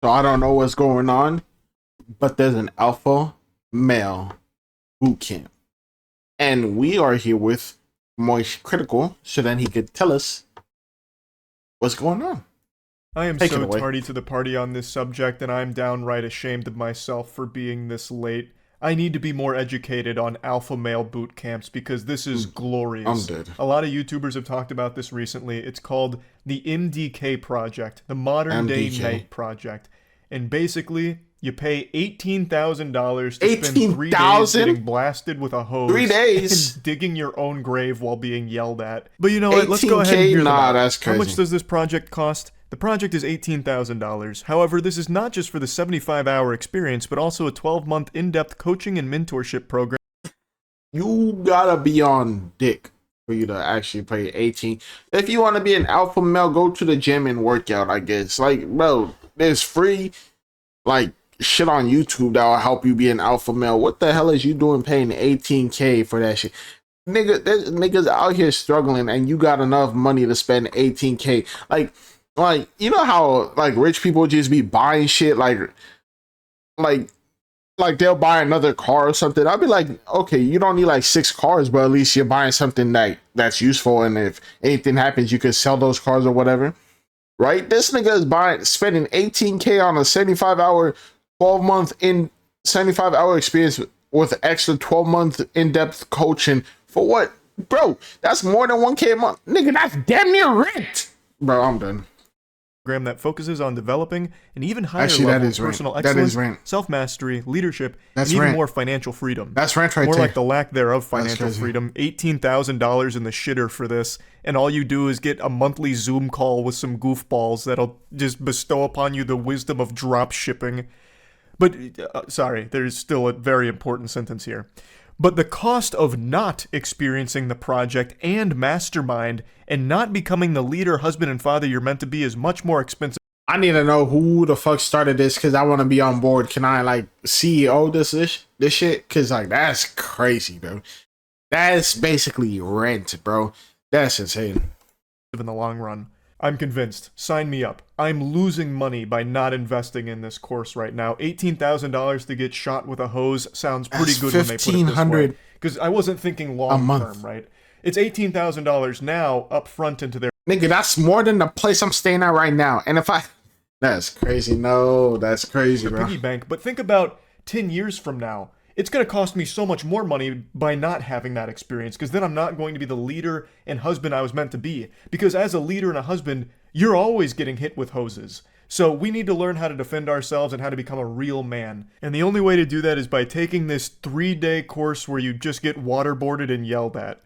So I don't know what's going on, but there's an alpha male boot camp. And we are here with Moist Critical so then he could tell us what's going on. I am Take it so away. tardy to the party on this subject, and I'm downright ashamed of myself for being this late. I need to be more educated on alpha male boot camps because this is glorious. I'm dead. A lot of YouTubers have talked about this recently. It's called the MDK Project, the Modern Day MDK. Knight Project. And basically, you pay $18,000 to spend 3 days 18,000? getting blasted with a hose 3 days? and digging your own grave while being yelled at. But you know what? Let's go 18K? ahead and hear them Nah, out. that's How much crazy. does this project cost? The project is $18,000. However, this is not just for the 75-hour experience, but also a 12-month in-depth coaching and mentorship program. You gotta be on dick for you to actually pay 18. If you want to be an alpha male, go to the gym and work out, I guess. Like, bro, there's free, like, shit on YouTube that will help you be an alpha male. What the hell is you doing paying 18K for that shit? Nigga, there's niggas out here struggling and you got enough money to spend 18K. Like, you know how, like, rich people just be buying shit, like they'll buy another car or something. I'll be like, okay, you don't need like 6 cars, but at least you're buying something that's useful, and if anything happens, you could sell those cars or whatever, right? This nigga is spending 18K on a 75-hour, 75-hour experience with extra 12-month in-depth coaching for what, bro? That's more than 1K a month, nigga. That's damn near rent, bro. I'm done. That focuses on developing an even higher Actually, that level is of personal rent. That excellence, is rent. self-mastery, leadership, That's and even rent. more financial freedom. That's rent right More there. like the lack thereof financial crazy. freedom. $18,000 in the shitter for this, and all you do is get a monthly Zoom call with some goofballs that'll just bestow upon you the wisdom of drop shipping. But, sorry, there's still a very important sentence here. But the cost of not experiencing the project and mastermind and not becoming the leader, husband, and father you're meant to be is much more expensive. I need to know who the fuck started this because I want to be on board. Can I like CEO this shit? Because like that's crazy, bro. That's basically rent, bro. That's insane. In the long run. I'm convinced. Sign me up. I'm losing money by not investing in this course right now. $18,000 to get shot with a hose sounds pretty That's good when they put it this way. $1,500 Because I wasn't thinking long month. term, right? It's $18,000 now up front into their Nigga, that's more than the place I'm staying at right now. And if that's crazy. No, that's crazy, bro. piggy bank. But think about 10 years from now. It's going to cost me so much more money by not having that experience, because then I'm not going to be the leader and husband I was meant to be. Because as a leader and a husband, you're always getting hit with hoses. So we need to learn how to defend ourselves and how to become a real man. And the only way to do that is by taking this 3-day course where you just get waterboarded and yelled at.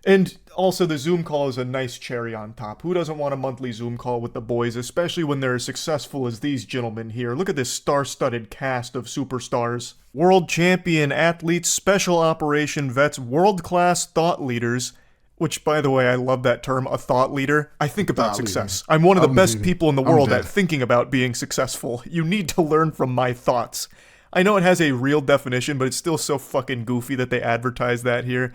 And also the Zoom call is a nice cherry on top. Who doesn't want a monthly Zoom call with the boys, especially when they're as successful as these gentlemen here? Look at this star-studded cast of superstars. World champion athletes, special operation vets, world-class thought leaders, which, by the way, I love that term, a thought leader. I think about success. I'm one of the best people in the world at thinking about being successful. You need to learn from my thoughts. I know it has a real definition, but it's still so fucking goofy that they advertise that here.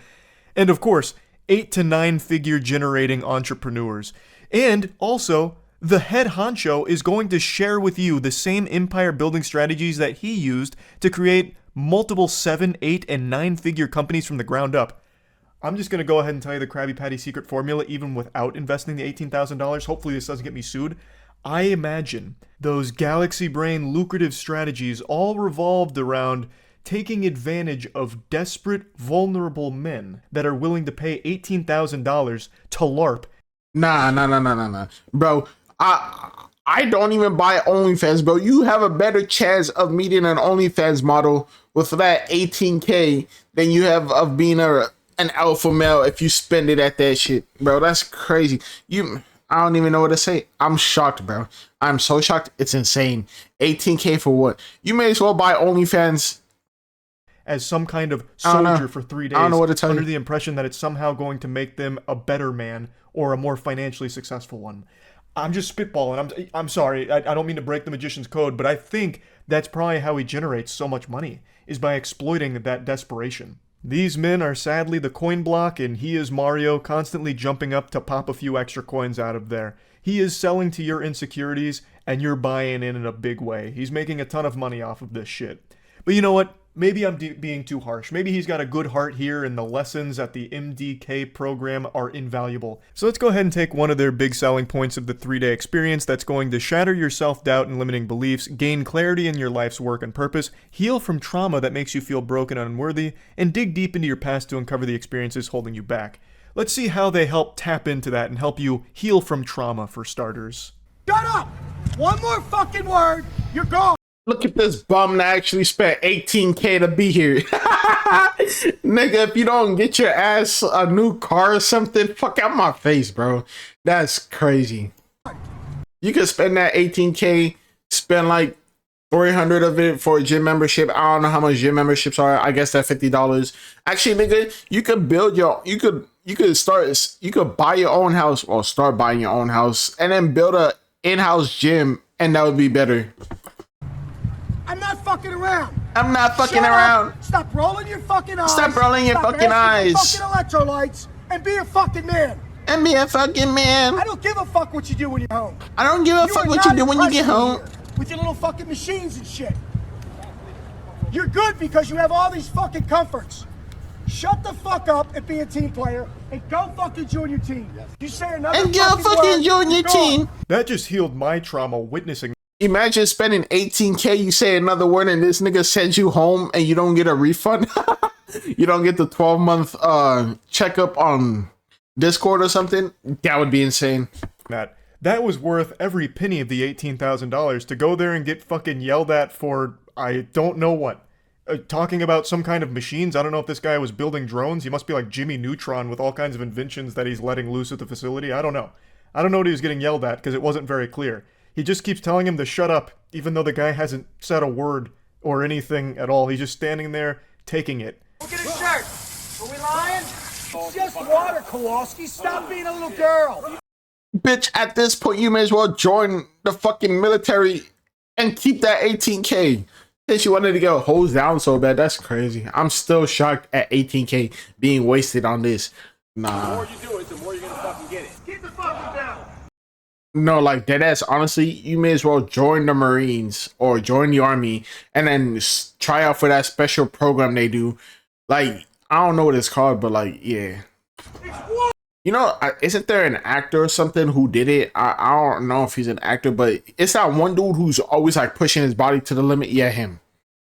And of course, 8 to 9 figure generating entrepreneurs. And also, the head honcho is going to share with you the same empire building strategies that he used to create multiple 7, 8, and 9 figure companies from the ground up. I'm just going to go ahead and tell you the Krabby Patty secret formula even without investing the $18,000. Hopefully this doesn't get me sued. I imagine those galaxy brain lucrative strategies all revolved around taking advantage of desperate, vulnerable men that are willing to pay $18,000 to LARP. Nah. Bro, I don't even buy OnlyFans, bro. You have a better chance of meeting an OnlyFans model with that 18K than you have of being an alpha male if you spend it at that shit, bro. That's crazy. I don't even know what to say. I'm shocked, bro. I'm so shocked. It's insane. 18K for what? You may as well buy OnlyFans As some kind of soldier for 3 days, I don't know what to tell under you. the impression that it's somehow going to make them a better man or a more financially successful one. I'm just spitballing. I'm sorry. I don't mean to break the magician's code, but I think that's probably how he generates so much money, is by exploiting that desperation. These men are sadly the coin block, and he is Mario, constantly jumping up to pop a few extra coins out of there. He is selling to your insecurities, and you're buying in a big way. He's making a ton of money off of this shit. But you know what? Maybe I'm being too harsh. Maybe he's got a good heart here and the lessons at the MDK program are invaluable. So let's go ahead and take one of their big selling points of the 3-day experience that's going to shatter your self-doubt and limiting beliefs, gain clarity in your life's work and purpose, heal from trauma that makes you feel broken and unworthy, and dig deep into your past to uncover the experiences holding you back. Let's see how they help tap into that and help you heal from trauma for starters. Shut up! One more fucking word, you're gone! Look at this bum that actually spent $18K to be here. Nigga, if you don't get your ass a new car or something, fuck out my face, bro. That's crazy. You could spend that $18K, spend like 300 of it for a gym membership. I don't know how much gym memberships are. I guess that's $50. Actually, nigga, you could build your, you could buy your own house or start buying your own house and then build a in-house gym, and that would be better. I'm not fucking around. I'm not fucking Shut around. Up. Stop rolling your fucking eyes. Stop rolling your fucking eyes. Fucking electrolytes and be a fucking man. And be a fucking man. I don't give a fuck what you do when you're home. I don't give a fuck what you do when you get home. With your little fucking machines and shit. You're good because you have all these fucking comforts. Shut the fuck up and be a team player and go fucking join your team. You say another and go fucking join your team. That just healed my trauma witnessing. Imagine spending $18K, you say another word, and this nigga sends you home and you don't get a refund. You don't get the 12-month checkup on Discord or something. That would be insane. That was worth every penny of the $18,000 to go there and get fucking yelled at for, I don't know what. Talking about some kind of machines. I don't know if this guy was building drones. He must be like Jimmy Neutron with all kinds of inventions that he's letting loose at the facility. I don't know. I don't know what he was getting yelled at because it wasn't very clear. He just keeps telling him to shut up, even though the guy hasn't said a word or anything at all. He's just standing there, taking it. Look at his shirt. Are we lying? It's just water, Kowalski. Stop being a little girl. Bitch, at this point, you may as well join the fucking military and keep that $18K. Since you wanted to get hosed down so bad, that's crazy. I'm still shocked at $18K being wasted on this. Nah. The more you do it, the more you're gonna fucking get it. Get the fucking down. No, like deadass, honestly, you may as well join the Marines or join the Army and then try out for that special program they do. Like, I don't know what it's called, but like, yeah. You know, isn't there an actor or something who did it? I don't know if he's an actor, but it's that one dude who's always like pushing his body to the limit. Yeah, him.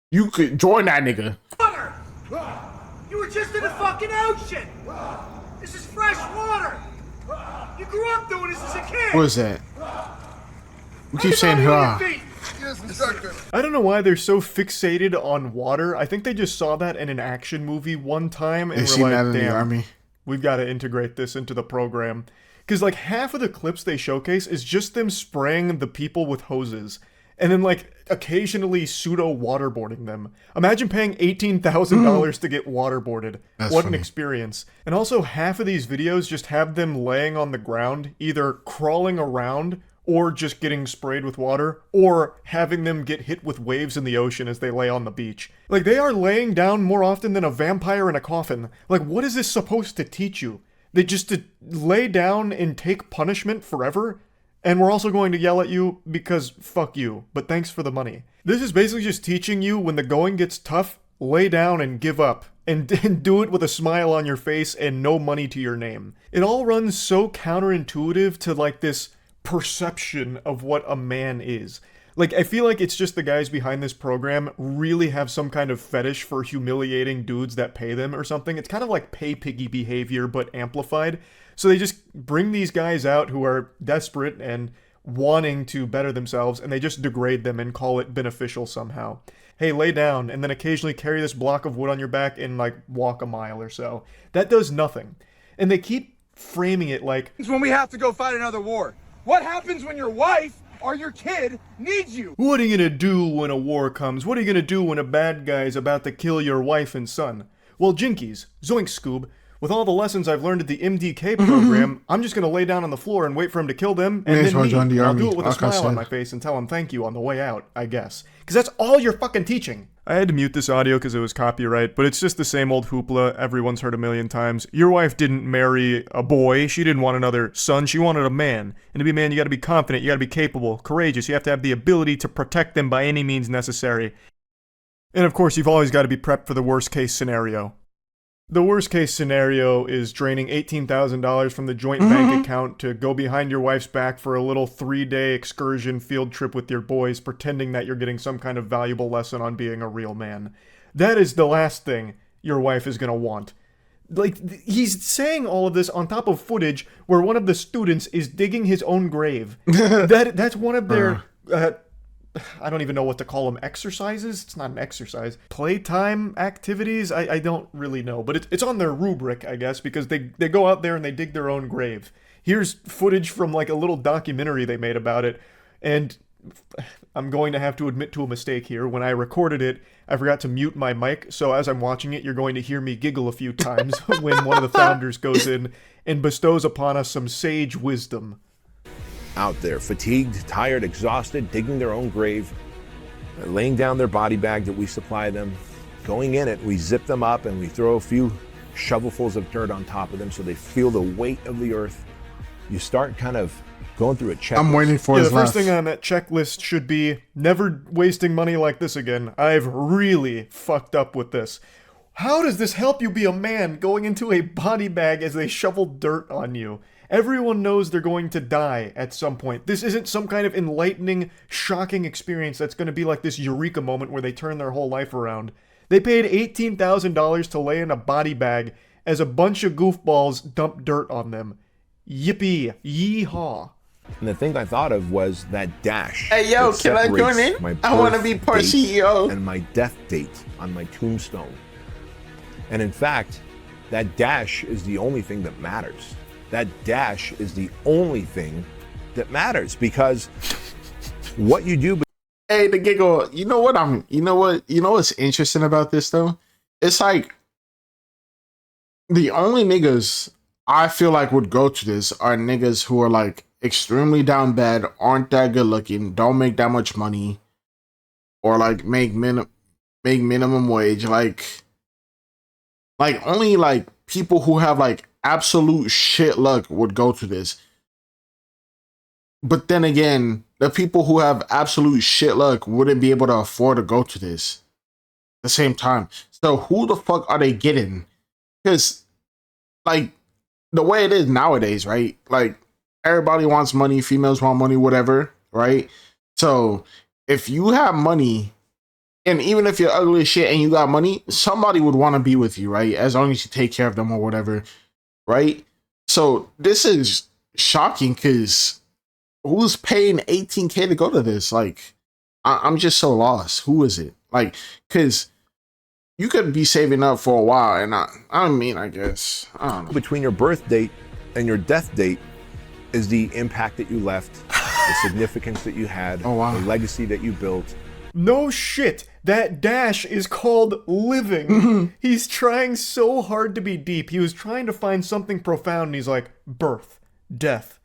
You could join that nigga. Water. You were just in the fucking ocean. This is fresh water. You grew up doing this as a kid. What is that? We keep saying, I don't know why they're so fixated on water. I think they just saw that in an action movie one time and were like, damn, we've got to integrate this into the program. Because like half of the clips they showcase is just them spraying the people with hoses. And then like occasionally pseudo waterboarding them. Imagine paying $18,000 to get waterboarded. What funny. An experience. And also half of these videos just have them laying on the ground, either crawling around or just getting sprayed with water, or having them get hit with waves in the ocean as they lay on the beach. Like, they are laying down more often than a vampire in a coffin. Like, what is this supposed to teach you? They just to lay down and take punishment forever? And we're also going to yell at you because fuck you, but thanks for the money. This is basically just teaching you when the going gets tough, lay down and give up. And do it with a smile on your face and no money to your name. It all runs so counterintuitive to like this perception of what a man is. Like, I feel like it's just the guys behind this program really have some kind of fetish for humiliating dudes that pay them or something. It's kind of like pay piggy behavior, but amplified. So they just bring these guys out who are desperate and wanting to better themselves, and they just degrade them and call it beneficial somehow. Hey, lay down, and then occasionally carry this block of wood on your back and, like, walk a mile or so. That does nothing. And they keep framing it like, It's when we have to go fight another war. What happens when your wife or your kid needs you? what are you gonna do when a war comes? What are you gonna do when a bad guy's about to kill your wife and son? Well, jinkies, zoink Scoob, with all the lessons I've learned at the MDK program, I'm just gonna lay down on the floor and wait for him to kill them, and then me. I'll do it with a smile on my face and tell him thank you on the way out, I guess. Because that's all you're fucking teaching. I had to mute this audio because it was copyright, but it's just the same old hoopla everyone's heard a million times. Your wife didn't marry a boy. She didn't want another son. She wanted a man. And to be a man, you gotta be confident, you gotta be capable, courageous. You have to have the ability to protect them by any means necessary. And of course, you've always got to be prepped for the worst case scenario. The worst case scenario is draining $18,000 from the joint bank account to go behind your wife's back for a little 3-day excursion field trip with your boys, pretending that you're getting some kind of valuable lesson on being a real man. That is the last thing your wife is gonna want. Like, he's saying all of this on top of footage where one of the students is digging his own grave. That's one of their... I don't even know what to call them. Exercises? It's not an exercise. Playtime activities? I don't really know. But it's on their rubric, I guess, because they go out there and they dig their own grave. Here's footage from like a little documentary they made about it. And I'm going to have to admit to a mistake here. When I recorded it, I forgot to mute my mic. So as I'm watching it, you're going to hear me giggle a few times when one of the founders goes in and bestows upon us some sage wisdom. Out there, fatigued, tired, exhausted, digging their own grave, laying down their body bag that we supply them, going in it, we zip them up and we throw a few shovelfuls of dirt on top of them so they feel the weight of the earth. You start kind of going through a checklist. I'm waiting for his the first thing on that checklist should be never wasting money like this again. I've really fucked up with this. How does this help you be a man going into a body bag as they shovel dirt on you? Everyone knows they're going to die at some point. This isn't some kind of enlightening, shocking experience that's going to be like this eureka moment where they turn their whole life around. They paid $18,000 to lay in a body bag as a bunch of goofballs dump dirt on them. Yippee. Yee-haw. And the thing I thought of was that dash. Hey, yo, can I join in? I want to be part CEO. And my death date on my tombstone. And in fact, that dash is the only thing that matters. That dash is the only thing that matters, because what you do. Hey, the giggle. You know what's interesting about this though? It's like the only niggas I feel like would go to this are niggas who are like extremely down bad, aren't that good looking, don't make that much money, or like make minimum wage. Like only like people who have like absolute shit luck would go to this. But then again, the people who have absolute shit luck wouldn't be able to afford to go to this at the same time. So who the fuck are they getting? Because like the way it is nowadays, right? Like everybody wants money, females want money, whatever, right? So if you have money, and even if you're ugly as shit and you got money, somebody would want to be with you, right? As long as you take care of them or whatever. Right? So this is shocking because who's paying $18K to go to this? Like, I'm just so lost. Who is it? Like, because you could be saving up for a while, and I guess, I don't know. Between your birth date and your death date is the impact that you left, the significance that you had, oh, wow. The legacy that you built. No shit, that dash is called living. He's trying so hard to be deep. He was trying to find something profound, and he's like, birth, death.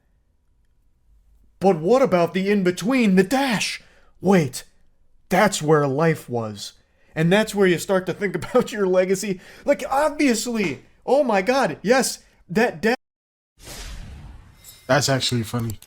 But what about the in-between, the dash? Wait, that's where life was. And that's where you start to think about your legacy. Like, obviously, oh my god, yes, that dash. That's actually funny.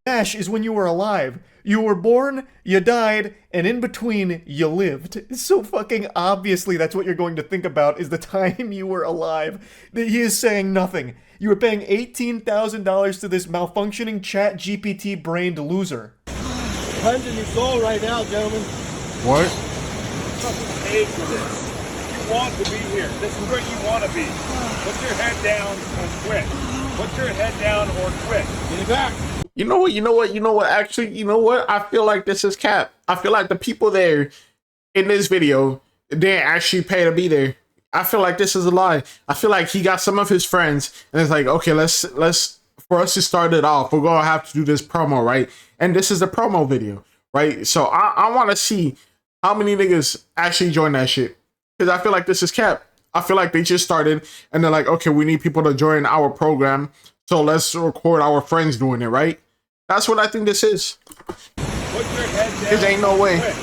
Dash is when you were alive. You were born, you died, and in between, you lived. So fucking obviously that's what you're going to think about is the time you were alive. He is saying nothing. You were paying $18,000 to this malfunctioning chat GPT brained loser. Time's in your soul right now, gentlemen. What? Fucking paid for this. You want to be here. This is where you want to be. Put your head down and quit. Put your head down or quit. Get it back. You know what? Actually, you know what? I feel like this is cap. I feel like the people there in this video didn't actually pay to be there. I feel like this is a lie. I feel like he got some of his friends and it's like, okay, let's for us to start it off, we're gonna have to do this promo, right? And this is the promo video, right? So I want to see how many niggas actually join that shit, because I feel like this is cap. I feel like they just started and they're like, okay, we need people to join our program, so let's record our friends doing it, right? That's what I think this is. Put your head down. Cause ain't no way. Quit.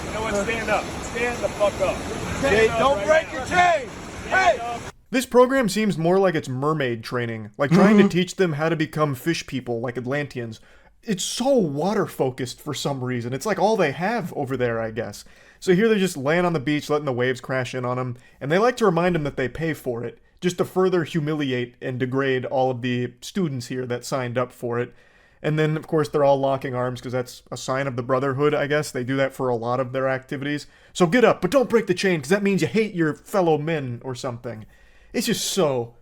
You know what? Stand up. Stand the fuck up. Hey, Stand up don't right break now. your chain. Stand Hey. up. This program seems more like it's mermaid training, like trying to teach them how to become fish people like Atlanteans. It's so water focused for some reason. It's like all they have over there, I guess. So here they're just laying on the beach, letting the waves crash in on them, and they like to remind them that they pay for it, just to further humiliate and degrade all of the students here that signed up for it. And then, of course, they're all locking arms because that's a sign of the brotherhood, I guess. They do that for a lot of their activities. So get up, but don't break the chain because that means you hate your fellow men or something. It's just so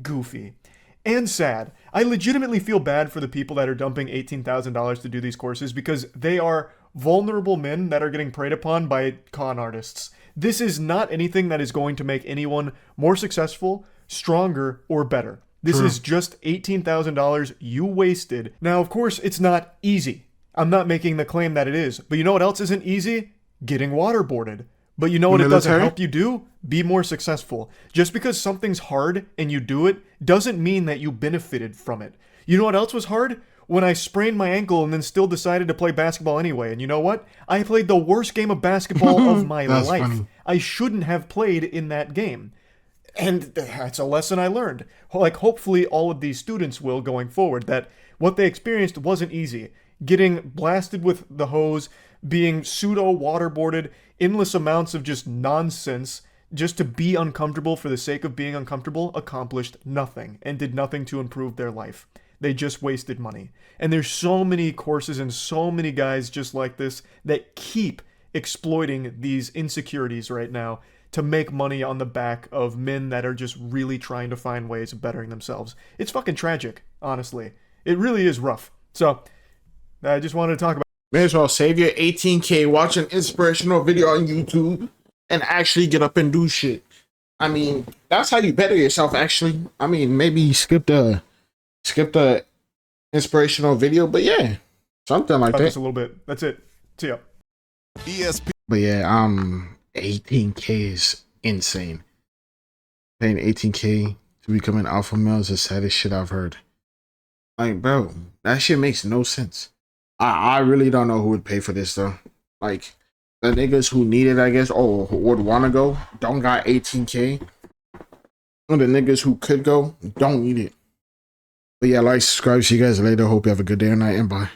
goofy and sad. I legitimately feel bad for the people that are dumping $18,000 to do these courses because they are vulnerable men that are getting preyed upon by con artists. This is not anything that is going to make anyone more successful, stronger, or better. This is just $18,000 you wasted. Now, of course, it's not easy. I'm not making the claim that it is. But you know what else isn't easy? Getting waterboarded. But you know what it doesn't Military? help you do? Be more successful. Just because something's hard and you do it doesn't mean that you benefited from it. You know what else was hard? When I sprained my ankle and then still decided to play basketball anyway. And you know what? I played the worst game of basketball of my That's life. funny. I shouldn't have played in that game. And that's a lesson I learned. Like, hopefully all of these students will going forward, that what they experienced wasn't easy. Getting blasted with the hose, being pseudo waterboarded, endless amounts of just nonsense, just to be uncomfortable for the sake of being uncomfortable, accomplished nothing and did nothing to improve their life. They just wasted money. And there's so many courses and so many guys just like this that keep exploiting these insecurities right now to make money on the back of men that are just really trying to find ways of bettering themselves. It's fucking tragic, honestly. It really is rough. So, I just wanted to talk about. May as well save your 18K, watch an inspirational video on YouTube, and actually get up and do shit. I mean, that's how you better yourself, actually. I mean, maybe skip the inspirational video, but yeah, something like that. Just a little bit. That's it. See ya. But yeah, 18K is insane. Paying 18K to become an alpha male is the saddest shit I've heard. Like, bro, that shit makes no sense. I really don't know who would pay for this though. Like, the niggas who need it, I guess, or who would want to go, don't got 18K. And the niggas who could go, don't need it. But yeah, like, subscribe, see you guys later. Hope you have a good day or night, and bye.